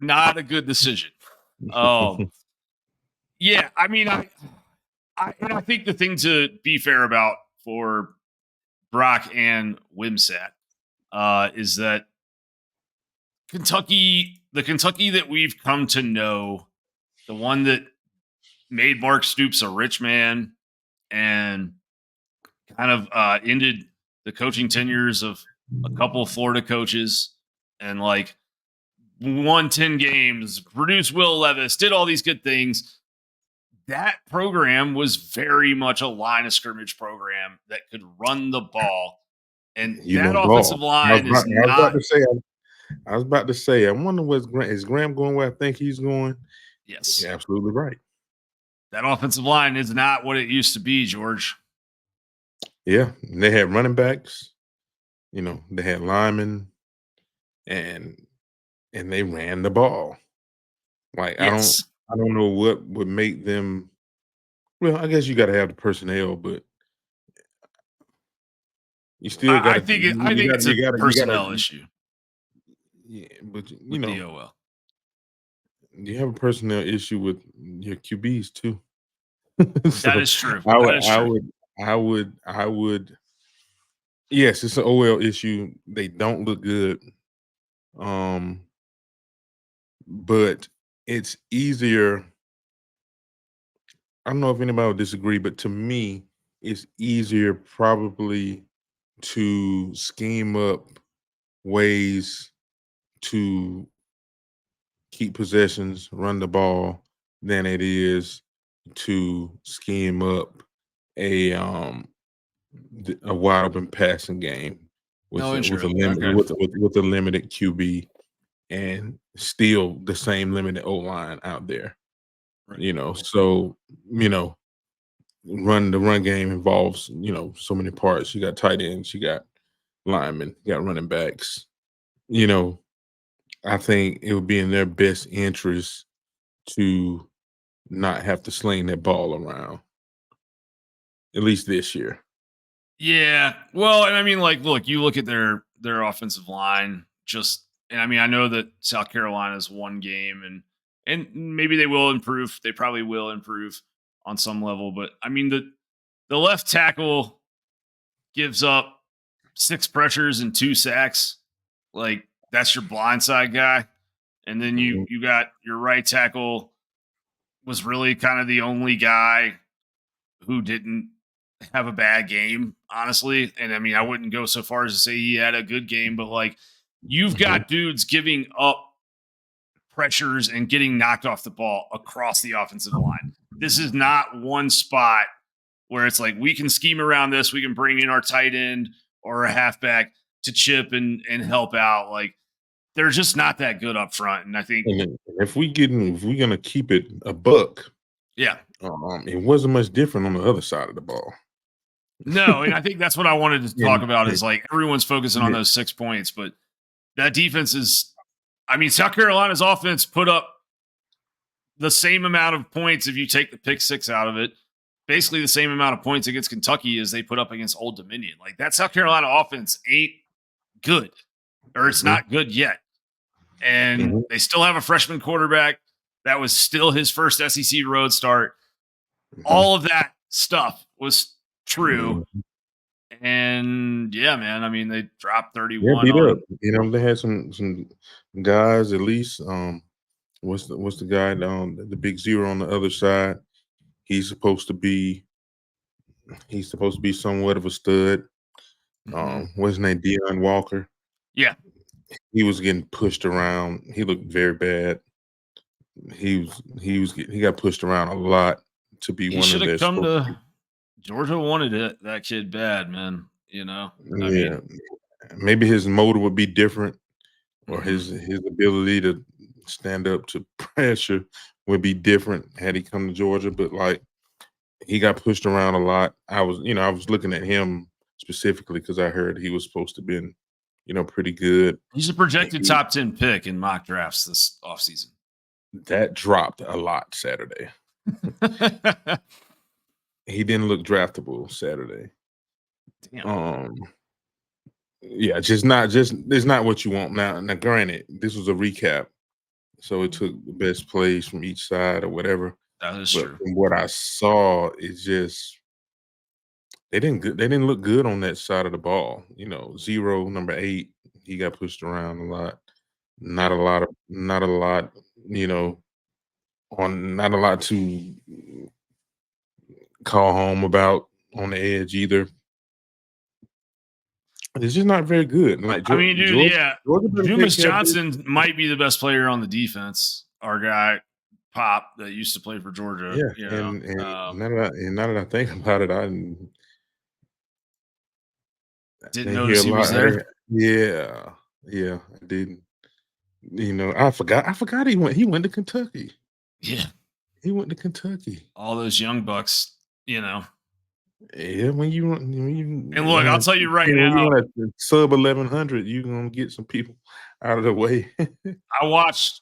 not a good decision. Um yeah, I mean I think the thing to be fair about for Brock and Wimsat is that the Kentucky that we've come to know, the one that made Mark Stoops a rich man and kind of ended the coaching tenures of a couple of Florida coaches and like won 10 games, produced Will Levis, did all these good things. That program was very much a line of scrimmage program that could run the ball. And You that know offensive ball. line is I was about not, to say I was about to say, I wonder what's is Graham going where I think he's going? yes, You're absolutely right. that offensive line is not what it used to be, George. Yeah, they had running backs, they had linemen, and they ran the ball. Like, Yes. I don't know what would make them. Well, I guess you got to have the personnel, but you still got to I think it's a you got to personnel issue. Yeah, but you with know, the OL. you have a personnel issue with your QBs too. That So is true. I would, That is I true. would, I would. Yes, it's an OL issue. They don't look good. Um, but it's easier. I don't know if anybody would disagree, but to me, it's easier probably to scheme up ways to keep possessions, run the ball, than it is to scheme up a a wide open passing game No, with a interesting. limit Okay. with a limited QB and still the same limited O line out there. Right. You know, so you know, the run game involves so many parts. You got tight ends, you got linemen, you got running backs. You know, I think it would be in their best interest to not have to sling that ball around, at least this year. Yeah. Well, and I mean, like, look, you look at their offensive line, just and I mean, I know that South Carolina's one game and maybe they will improve. They probably will improve on some level, but I mean the left tackle gives up 6 pressures and 2 sacks. Like, that's your blindside guy. And then you Mhm. you got your right tackle was really kind of the only guy who didn't have a bad game, honestly. And I mean, I wouldn't go so far as to say he had a good game, but like you've Mhm. got dudes giving up pressures and getting knocked off the ball across the offensive line. This is not one spot where it's like we can scheme around this, we can bring in our tight end or a halfback to chip and help out. Like they're just not that good up front. And I think, And then if we're gonna keep it a buck, yeah, it wasn't much different on the other side of the ball. no, and I think that's what I wanted to talk And about is like everyone's focusing on yeah, those 6 points, but that defense is, I mean, South Carolina's offense put up the same amount of points if you take the pick six out of it. Basically, the same amount of points against Kentucky as they put up against Old Dominion. Like that South Carolina offense ain't good, or it's mhm, not good yet. And mhm, they still have a freshman quarterback that was still his first SEC road start. mhm, All of that stuff was true. mhm. And yeah, man, I mean, they dropped Yeah, 31 beat up. on. They had some guys at least. What's the guy down the big zero on the other side? He's supposed to be he's supposed to be somewhat of a stud. Mhm. What's his name? Deion Walker. Yeah, He was getting pushed around. He looked very bad. He got pushed around a lot to be he one should of have their come score. to Georgia. Wanted it, that kid bad, man. You know, I Yeah, mean, maybe his motor would be different, or mhm. his ability to stand up to pressure would be different had he come to Georgia. But like he got pushed around a lot. I was looking at him specifically because I heard he was supposed to been, pretty good. He's a projected He top 10 pick in mock drafts this offseason. That dropped a lot Saturday. He didn't look draftable Saturday. Damn. Um, yeah, just it's not what you want. Now, granted, this was a recap, so it took the best plays from each side or whatever. That is But true. from what I saw, it's just they didn't look good on that side of the ball. Zero, number 8, he got pushed around a lot. Not a lot, you know, not a lot to call home about on the edge either. It's just not very good. Like I mean, dude, Georgia, yeah. Georgia better take Dumas care of business. Johnson might be the best player on the defense. Our guy, Pop, that used to play for Georgia, Yeah, you know. and now that I think about it, I Didn't didn't hear notice a he was lot. there. Yeah, I didn't. I forgot he went to Kentucky. Yeah. He went to Kentucky. All those young bucks, you know. Yeah, when you And look, I'll tell you right when you now, run at sub 1100, you gonna get some people out of the way. I watched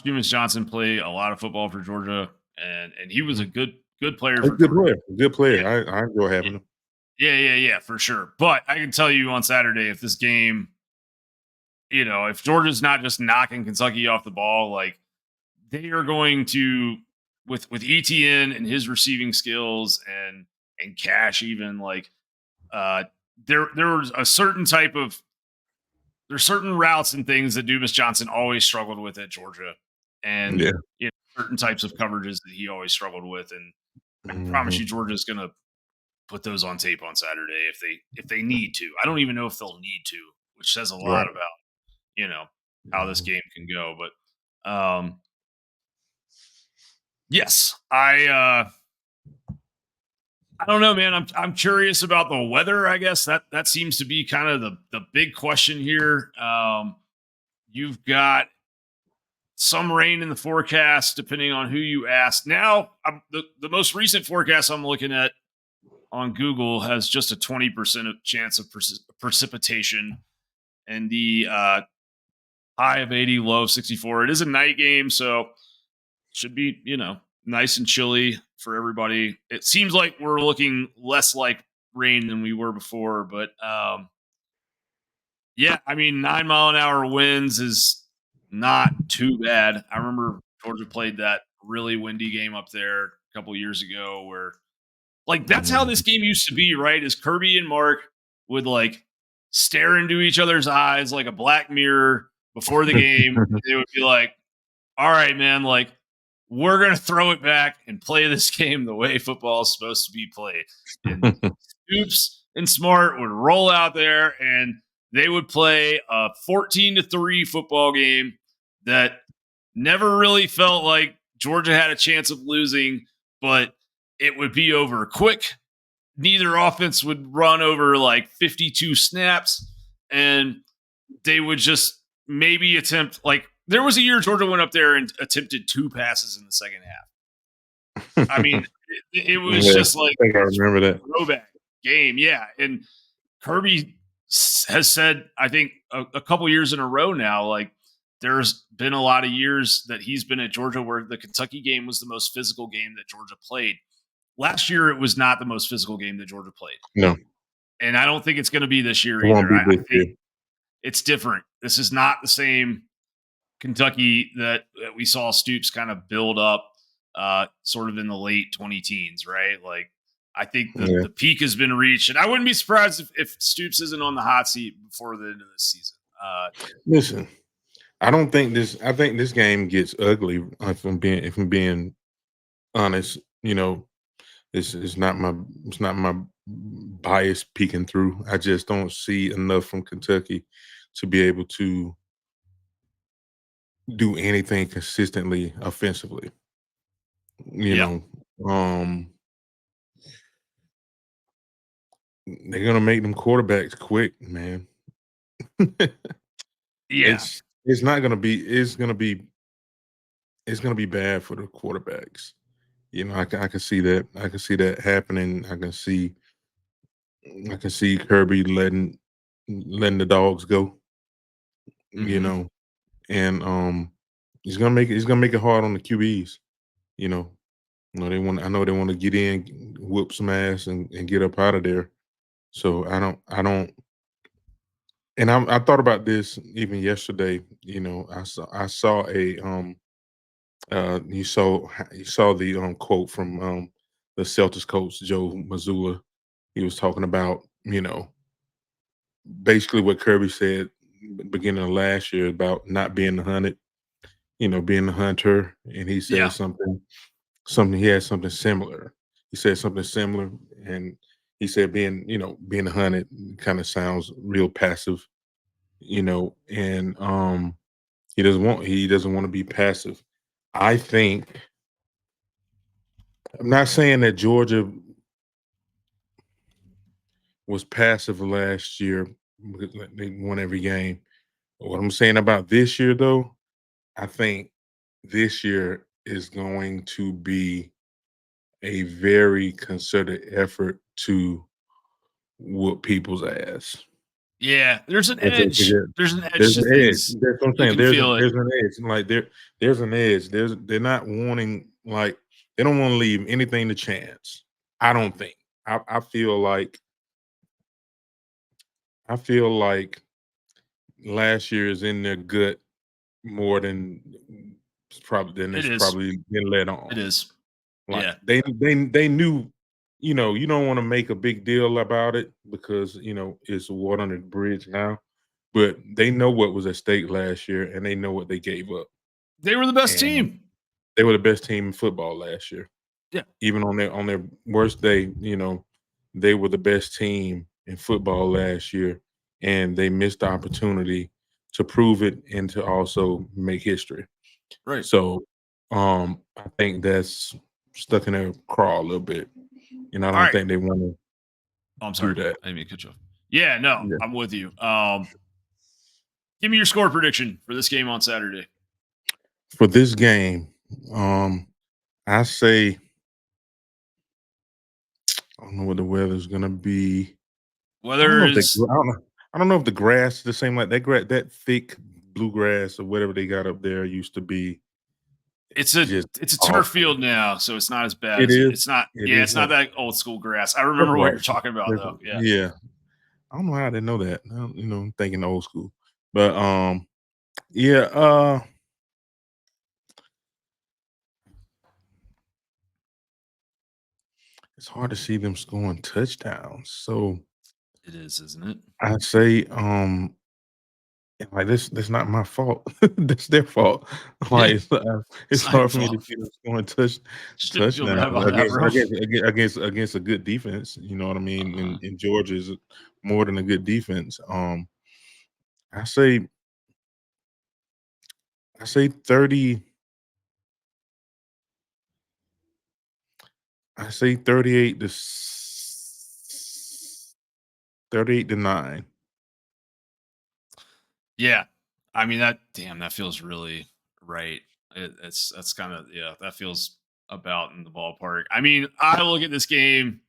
Dumas Johnson play a lot of football for Georgia, and he was a good player He's for a good Georgia. player. Good player. Yeah. I enjoy having him. Yeah, for sure. But I can tell you on Saturday, if this game if Georgia's not just knocking Kentucky off the ball, like they are going to with ETN and his receiving skills and Cash even like there was a certain type of there's certain routes and things that Dumas Johnson always struggled with at Georgia, and Yeah. certain types of coverages that he always struggled with. And I can promise Mhm. you, Georgia's going to put those on tape on Saturday if they need to. I don't even know if they'll need to, which says a lot Right. about how this Mhm. game can go. But yes, I don't know, man. I'm curious about the weather. I guess that seems to be kind of the big question here. You've got some rain in the forecast, depending on who you ask. Now, the most recent forecast I'm looking at on Google has just a 20% chance of precipitation and the high of 80, low of 64. It is a night game, so should be, nice and chilly for everybody. It seems like we're looking less like rain than we were before, but yeah, I mean, 9-mile-an-hour winds is not too bad. I remember Georgia played that really windy game up there a couple years ago where like that's how this Mhm. game used to be, right? Is Kirby and Mark would like stare into each other's eyes like a black mirror before the game. They would be like, all right, man, like we're gonna throw it back and play this game the way football is supposed to be played. And Stoops and Smart would roll out there and they would play a 14-3 football game that never really felt like Georgia had a chance of losing, but it would be over quick. Neither offense would run over like 52 snaps, and they would just maybe attempt like there was a year Georgia went up there and attempted 2 passes in the second half. I mean, it was Yeah, just I like think I this remember that. throwback game, yeah. And Kirby has said, I think a couple years in a row now, like there's been a lot of years that he's been at Georgia where the Kentucky game was the most physical game that Georgia played. Last year, it was not the most physical game that Georgia played, No, it and I don't think it's going to be this year won't either. be I this think year. it's different. This is not the same Kentucky that we saw Stoops kind of build up sort of in the late 20 teens, right? Like I think Yeah. the peak has been reached, and I wouldn't be surprised if Stoops isn't on the hot seat before the end of this season. Listen, I think this game gets ugly if I'm being honest. It's not my bias peeking through. I just don't see enough from Kentucky to be able to do anything consistently offensively. You Yeah, know, um, they're gonna make them quarterbacks quick, man. yeah, It's not gonna be. It's gonna be bad for the quarterbacks. I can see that. I can see that happening. I can see Kirby letting the dogs go. You hmm know, and he's gonna make it hard on the QBs. You know, they want. I know they want to get in, whoop some ass, and get up out of there. So I don't. And I thought about this even yesterday. I saw a you saw the quote from the Celtics coach Joe Mazzulla. He was talking about basically what Kirby said beginning of last year about not being the hunted, being the hunter, and he said yeah, something he had something similar. He said something similar, and he said being the hunted kind of sounds real passive, and he doesn't want to be passive. I think I'm not saying that Georgia was passive last year because they won every game. What I'm saying about this year, though, I think this year is going to be a very concerted effort to whoop people's ass. yeah. There's an If they edge. forget- There's an edge There's to an edge. things. That's what I'm You saying. can feel it. There's an edge. Like there's an edge. They're not wanting like they don't want to leave anything to chance. I don't think. I feel like last year is in their gut more than It it's is. probably been let It on. is. Like Yeah. they knew, you don't want to make a big deal about it because it's water under the bridge now. But they know what was at stake last year, and they know what they gave up. They were the best And team. they were the best team in football last year. Yeah. Even on their worst day, they were the best team in football last year, and they missed the opportunity to prove it and to also make history. Right. So, I think that's stuck in their craw a little bit, and I All don't right. think they want to Oh, I'm do sorry. that. I didn't mean to cut you off. Yeah, no, Yeah. I'm with you. Give me your score prediction for this game on Saturday. For this game, um, I say I don't know what the weather's gonna be. I don't Weather know if is I don't know if the grass is the same like that thick bluegrass or whatever they got up there used to be it's a just it's a turf awful. field now, so it's not as bad It as is. it's not. It Yeah, is it's not like that old school grass. I that's remember what right. you're talking about though. Yeah. Yeah. I don't know how I didn't know that. Thinking old school. But yeah, it's hard to see them scoring touchdowns. So It is, isn't it? I say like that's not my fault. That's their fault. Yeah. Like It's it's not your hard for me to fault. see them scoring Shouldn't feel touchdowns bad about that, bro. against a good defense. You know what I mean? Uh, And Georgia is more than a good defense. I say I say 30. I say 38 to 9. yeah. I mean that feels really right. That's kind of yeah, that feels about in the ballpark. I mean, I look at this game.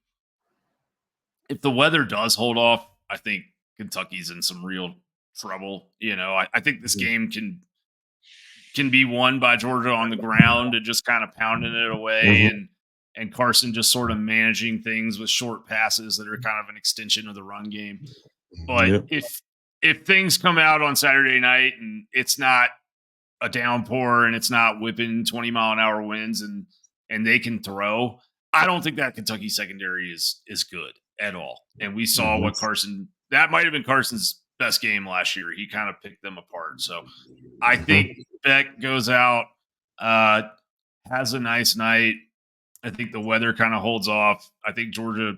If the weather does hold off, I think Kentucky's in some real trouble. I think this Mhm, game can be won by Georgia on the ground and just kind of pounding it away mhm, and Carson just sort of managing things with short passes that are kind of an extension of the run game. But yep, if things come out on Saturday night and it's not a downpour and it's not whipping 20-mile-an-hour winds and they can throw, I don't think that Kentucky secondary is good at all. And we saw mhm, what that might have been Carson's best game last year. He kind of picked them apart. So I think mhm, Beck goes out, uh, has a nice night. I think the weather kind of holds off. I think Georgia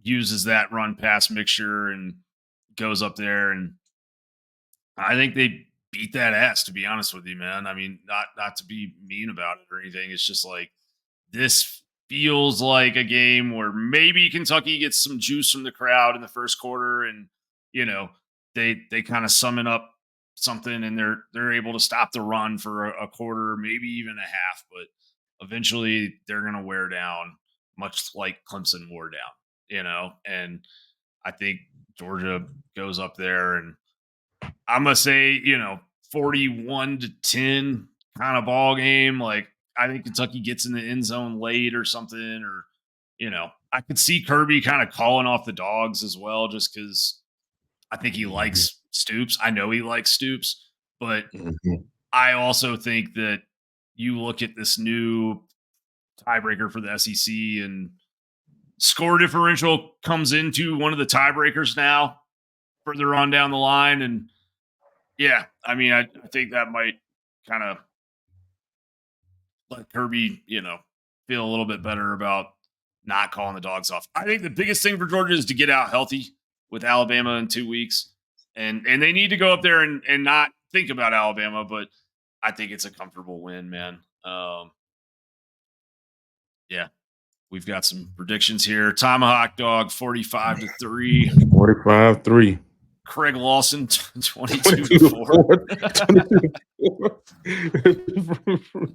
uses that run pass mixture and goes up there, and I think they beat that ass, to be honest with you, man. I mean, not to be mean about it or anything. It's just like this feels like a game where maybe Kentucky gets some juice from the crowd in the first quarter, and you know they kind of summon up something, and they're able to stop the run for a quarter, maybe even a half, but eventually they're gonna wear down, much like Clemson wore down, and I think Georgia goes up there and I'm gonna say, 41-10 kind of ball game. Like I think Kentucky gets in the end zone late or something, or I could see Kirby kind of calling off the dogs as well, just because I think he mhm, likes Stoops. I know he likes Stoops, but mhm. I also think that you look at this new tiebreaker for the SEC and score differential comes into one of the tiebreakers now further on down the line. And yeah, I mean, I think that might kind of let Kirby, feel a little bit better about not calling the dogs off. I think the biggest thing for Georgia is to get out healthy with Alabama in 2 weeks. And they need to go up there and not think about Alabama, but I think it's a comfortable win, man. Yeah, we've got some predictions here. Tomahawk Dog 45-3. 45-3. Craig Lawson 22 to 22 to 4. 4. 22 to 4.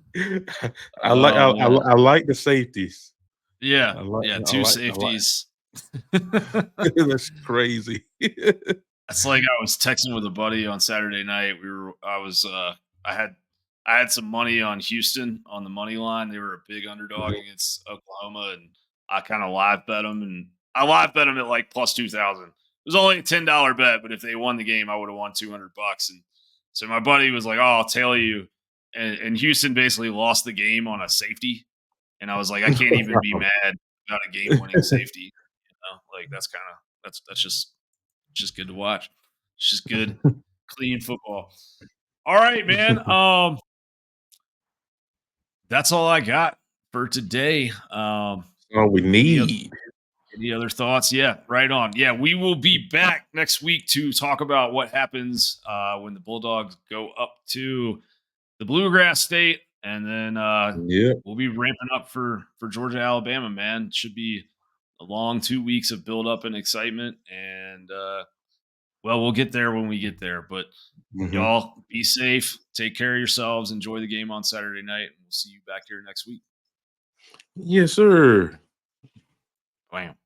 Oh man. I like the safeties. Yeah. Yeah. Two I like safeties. that's crazy. It's like I was texting with a buddy on Saturday night. I had I had some money on Houston on the money line. They were a big underdog Mhm, against Oklahoma, and I kind of live bet them, and I live bet them at like plus 2,000. was only a $10 bet, but if they won the game, I would have won $200. And so my buddy was like, "Oh, I'll tell you." And Houston basically lost the game on a safety, and I was like, I can't even be mad about a game-winning safety. Like that's just good to watch. It's just good, clean football. All right, man. That's all I got for today. All we Any need. Any other thoughts? Yeah, right on. Yeah, we will be back next week to talk about what happens when the Bulldogs go up to the Bluegrass State, and then Yep. we'll be ramping up for Georgia, Alabama. Man, should be a long 2 weeks of build up and excitement, and well, we'll get there when we get there. But Mhm. y'all be safe, take care of yourselves, enjoy the game on Saturday night, and we'll see you back here next week. Yes, sir. Bam.